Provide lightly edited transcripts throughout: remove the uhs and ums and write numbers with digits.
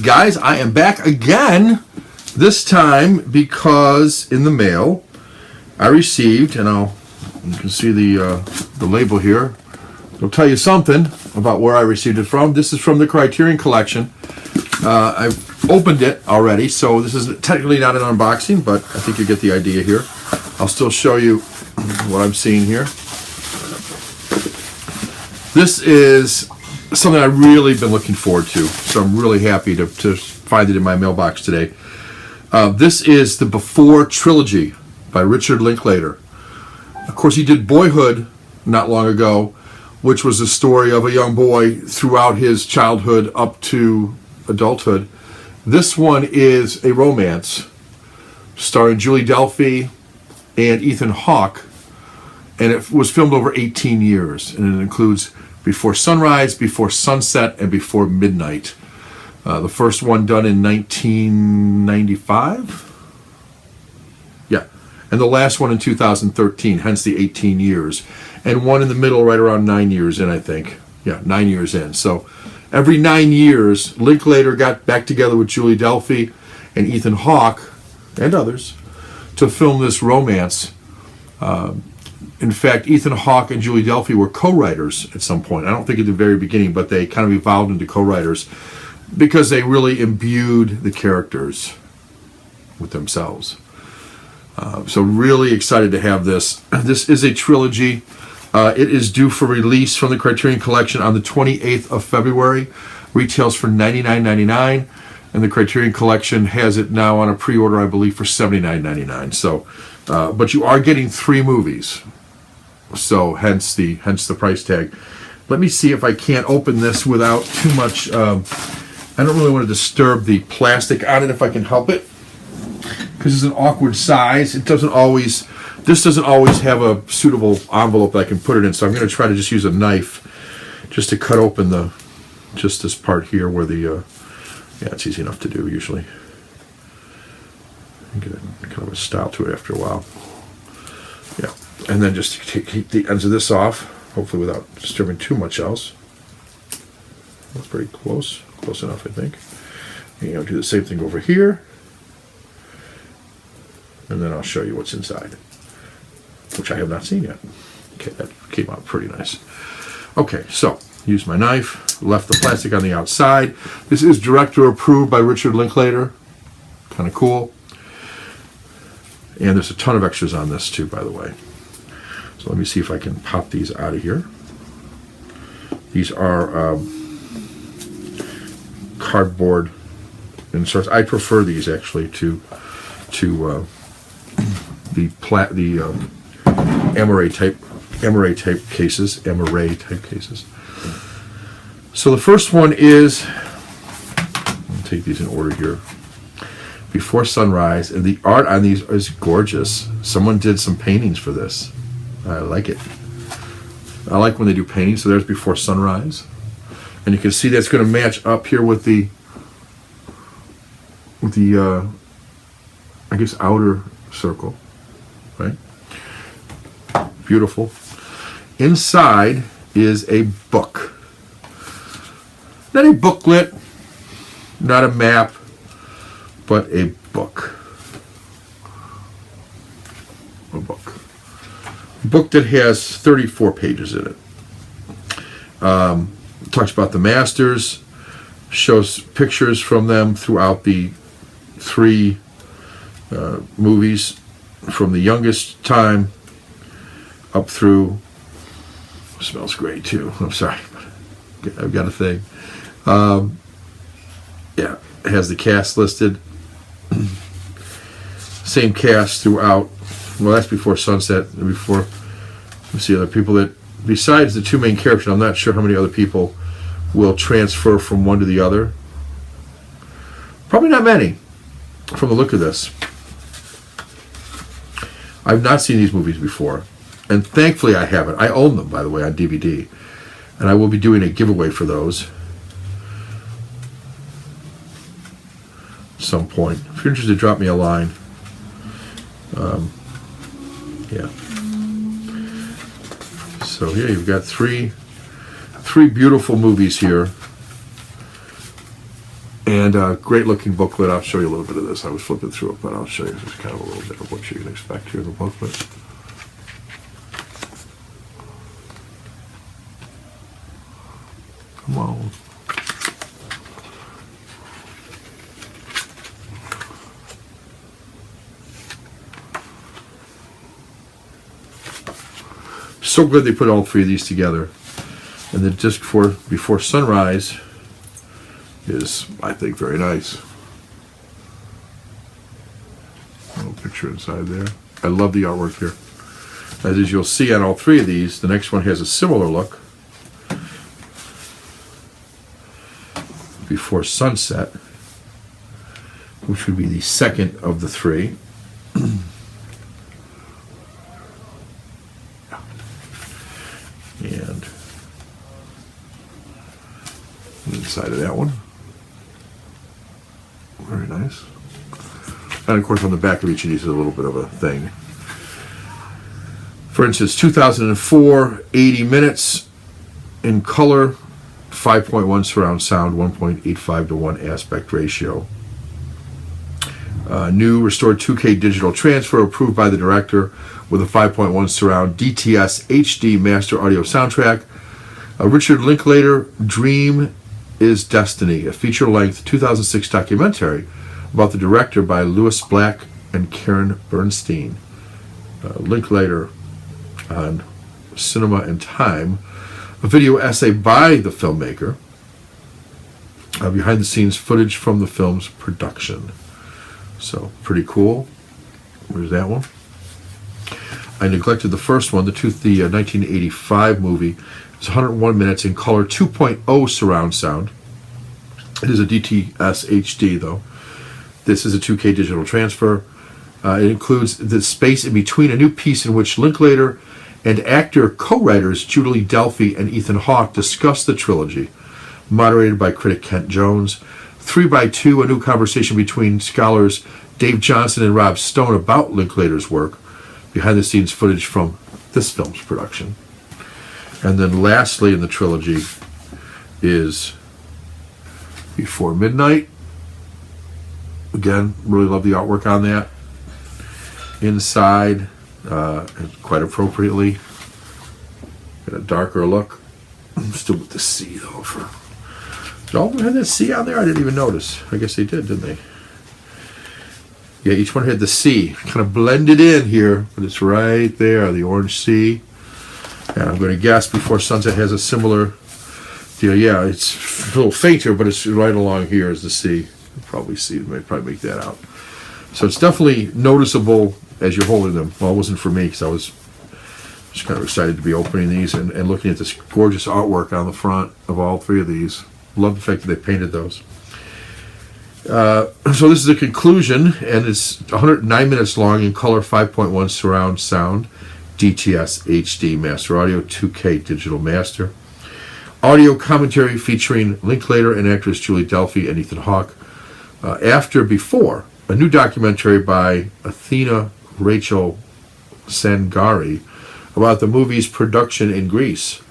guys, I am back again. This time because in the mail I received, and you can see the label here. It'll tell you something about where I received it from. This is from the Criterion Collection. I've opened it already, so this is technically not an unboxing, but I think you get the idea here. I'll still show you what I'm seeing here. This is something I've really been looking forward to, so I'm really happy to find it in my mailbox today. This is the Before trilogy by Richard Linklater. Of course, he did Boyhood not long ago, which was a story of a young boy throughout his childhood up to adulthood. This one is a romance starring Julie Delpy and Ethan Hawke, and it was filmed over 18 years, and it includes Before Sunrise, Before Sunset, and Before Midnight. The first one done in 1995? Yeah. And the last one in 2013, hence the 18 years. And one in the middle right around 9 years in, I think. Yeah, 9 years in. So every 9 years, Linklater got back together with Julie Delpy and Ethan Hawke and others to film this romance. In fact, Ethan Hawke and Julie Delpy were co-writers at some point. I don't think at the very beginning, but they kind of evolved into co-writers because they really imbued the characters with themselves. So really excited to have this. This is a trilogy. It is due for release from the Criterion Collection on the 28th of February. Retails for $99.99, and the Criterion Collection has it now on a pre-order, I believe, for $79.99. So, but you are getting 3 movies. So hence the price tag. Let me see if I can't open this without too much. I don't really want to disturb the plastic on it if I can help it, because it's an awkward size. This doesn't always have a suitable envelope that I can put it in. So I'm going to try to just use a knife just to cut open just this part here where yeah, it's easy enough to do usually. Get kind of a style to it after a while. Yeah. And then just keep the ends of this off, hopefully without disturbing too much else. That's pretty close enough, I think. And do the same thing over here, and then I'll show you what's inside, which I have not seen yet. Okay, that came out pretty nice. Okay, so use my knife, left the plastic on the outside. This is director approved by Richard Linklater. Kind of cool. And there's a ton of extras on this too, by the way. So let me see if I can pop these out of here. These are cardboard inserts. I prefer these actually to the Amaray type cases. So the first one is, I'll take these in order here. Before Sunrise, and the art on these is gorgeous. Someone did some paintings for this. I like it. I like when they do paintings. So there's Before Sunrise, and you can see that's going to match up here with the I guess outer circle, right? Beautiful. Inside is a book. Not a booklet, not a map, but a book. A book. A book that has 34 pages in it. Talks about the masters, shows pictures from them throughout the 3 movies, from the youngest time up through, smells great too, I'm sorry, I've got a thing. Yeah, it has the cast listed. Same cast throughout. Well, that's Before Sunset and before. Let's see other people that, besides the 2 main characters, I'm not sure how many other people will transfer from one to the other. Probably not many, from the look of this. I've not seen these movies before, and thankfully I haven't. I own them, by the way, on DVD, and I will be doing a giveaway for those at some point. If you're interested, drop me a line. Yeah. So here you've got three beautiful movies here. And a great looking booklet. I'll show you a little bit of this. I was flipping through it, but I'll show you just kind of a little bit of what you can expect here in the booklet. Come on. So good they put all three of these together. And the disc for Before Sunrise is, I think, very nice. A little picture inside there. I love the artwork here. As you'll see on all three of these, the next one has a similar look. Before Sunset, which would be the second of the three. And inside of that one. Very nice. And of course on the back of each of these is a little bit of a thing. For instance, 2004, 80 minutes in color, 5.1 surround sound, 1.85 to 1 aspect ratio. New restored 2K digital transfer approved by the director with a 5.1 surround DTS HD master audio soundtrack. Richard Linklater, Dream is Destiny, a feature-length 2006 documentary about the director by Lewis Black and Karen Bernstein. Linklater on Cinema and Time, a video essay by the filmmaker, behind-the-scenes footage from the film's production. So, pretty cool. Where's that one? I neglected the first one, the 1985 movie. It's 101 minutes in color, 2.0 surround sound. It is a DTS HD, though. This is a 2K digital transfer. It includes the space in between a new piece in which Linklater and actor co-writers Julie Delpy and Ethan Hawke discuss the trilogy, moderated by critic Kent Jones. 3x2, a new conversation between scholars Dave Johnson and Rob Stone about Linklater's work, behind-the-scenes footage from this film's production. And then lastly in the trilogy is Before Midnight. Again, really love the artwork on that. Inside, quite appropriately, got a darker look. Still with the C though. Did all of them have that C on there? I didn't even notice. I guess they did, didn't they? Yeah, each one had the C. Kind of blended in here, but it's right there, the orange C. And I'm going to guess Before Sunset has a similar deal. Yeah, it's a little fainter, but it's right along here is the C. You'll probably see, you may probably make that out. So it's definitely noticeable as you're holding them. Well, it wasn't for me because I was just kind of excited to be opening these and looking at this gorgeous artwork on the front of all three of these. Love the fact that they painted those. So this is the conclusion, and it's 109 minutes long in color, 5.1 surround sound, DTS HD master audio, 2K digital master. Audio commentary featuring Linklater and actors Julie Delpy and Ethan Hawke. After Before, a new documentary by Athena Rachel Sangari about the movie's production in Greece.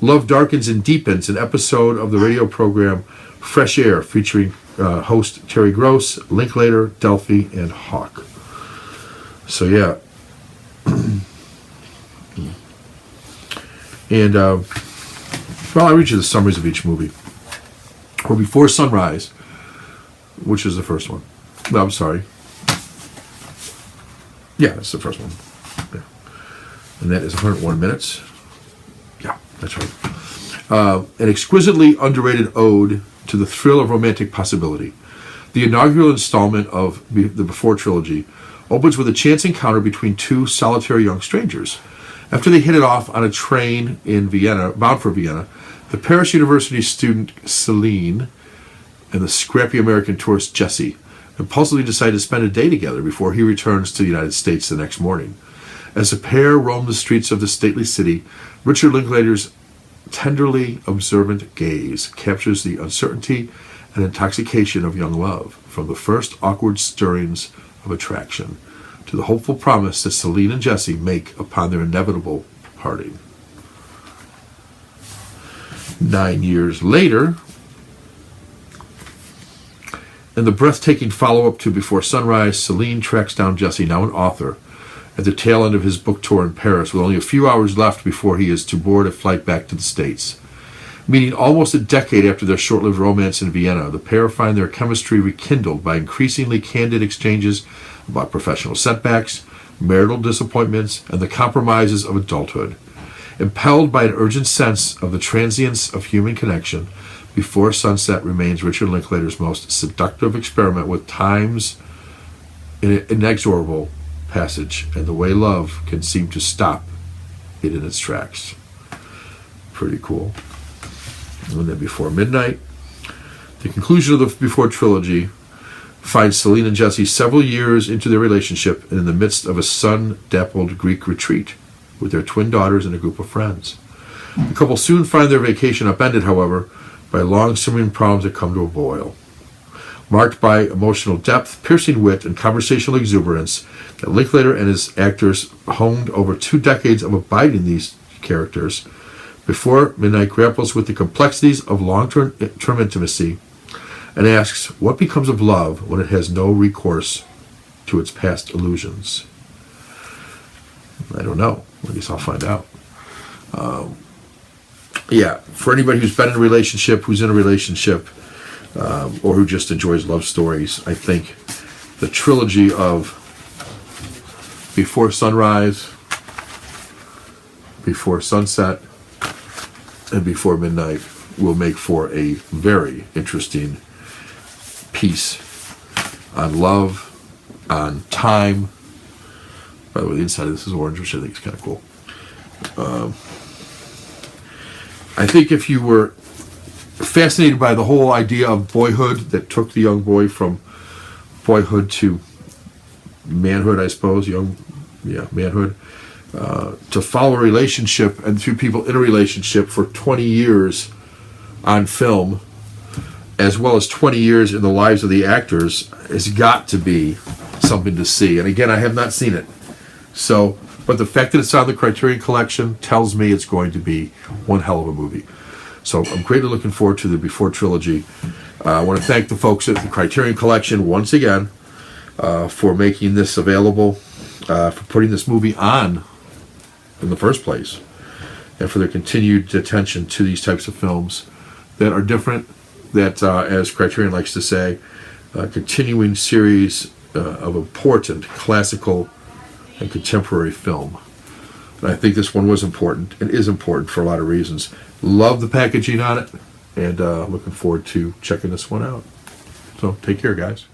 Love Darkens and Deepens, an episode of the radio program Fresh Air featuring host Terry Gross, Linklater, Delpy, and Hawke. So yeah. And well, I'll read you the summaries of each movie. Or Before Sunrise, which is the first one. No, I'm sorry. Yeah, that's the first one. Yeah. And that is 101 minutes. Yeah, that's right. An exquisitely underrated ode to the thrill of romantic possibility. The inaugural installment of the Before trilogy opens with a chance encounter between two solitary young strangers. After they hit it off on a train in Vienna, bound for Vienna, the Paris University student Celine and the scrappy American tourist Jesse impulsively decide to spend a day together before he returns to the United States the next morning. As the pair roam the streets of the stately city, Richard Linklater's tenderly observant gaze captures the uncertainty and intoxication of young love, from the first awkward stirrings of attraction to the hopeful promise that Celine and Jesse make upon their inevitable parting. 9 years later, In the breathtaking follow-up to Before Sunrise, Celine tracks down Jesse, now an author, at the tail end of his book tour in Paris, with only a few hours left before he is to board a flight back to the States. Meeting almost a decade after their short-lived romance in Vienna, the pair find their chemistry rekindled by increasingly candid exchanges about professional setbacks, marital disappointments, and the compromises of adulthood. Impelled by an urgent sense of the transience of human connection, Before Sunset remains Richard Linklater's most seductive experiment with time's inexorable passage and the way love can seem to stop it in its tracks. Pretty cool. And then Before Midnight. The conclusion of the Before trilogy finds Celine and Jesse several years into their relationship and in the midst of a sun-dappled Greek retreat with their twin daughters and a group of friends. The couple soon find their vacation upended, however, by long-simmering problems that come to a boil. Marked by emotional depth, piercing wit, and conversational exuberance that Linklater and his actors honed over 2 decades of abiding these characters, Before Midnight grapples with the complexities of long-term intimacy and asks, what becomes of love when it has no recourse to its past illusions? I don't know. I guess I'll find out. For anybody who's been in a relationship, who's in a relationship, or who just enjoys love stories, I think the trilogy of Before Sunrise, Before Sunset, and Before Midnight will make for a very interesting piece on love, on time. By the way, the inside of this is orange, which I think is kind of cool. I think if you were fascinated by the whole idea of boyhood that took the young boy from boyhood to manhood, I suppose, manhood, to follow a relationship and through people in a relationship for 20 years on film, as well as 20 years in the lives of the actors, has got to be something to see. And again, I have not seen it. So, but the fact that it's on the Criterion Collection tells me it's going to be one hell of a movie. So I'm greatly looking forward to the Before trilogy. I want to thank the folks at the Criterion Collection once again for making this available, for putting this movie on in the first place, and for their continued attention to these types of films that are different, that, as Criterion likes to say, a continuing series of important classical and contemporary film. And I think this one was important and is important for a lot of reasons. Love the packaging on it, and looking forward to checking this one out. So take care, guys.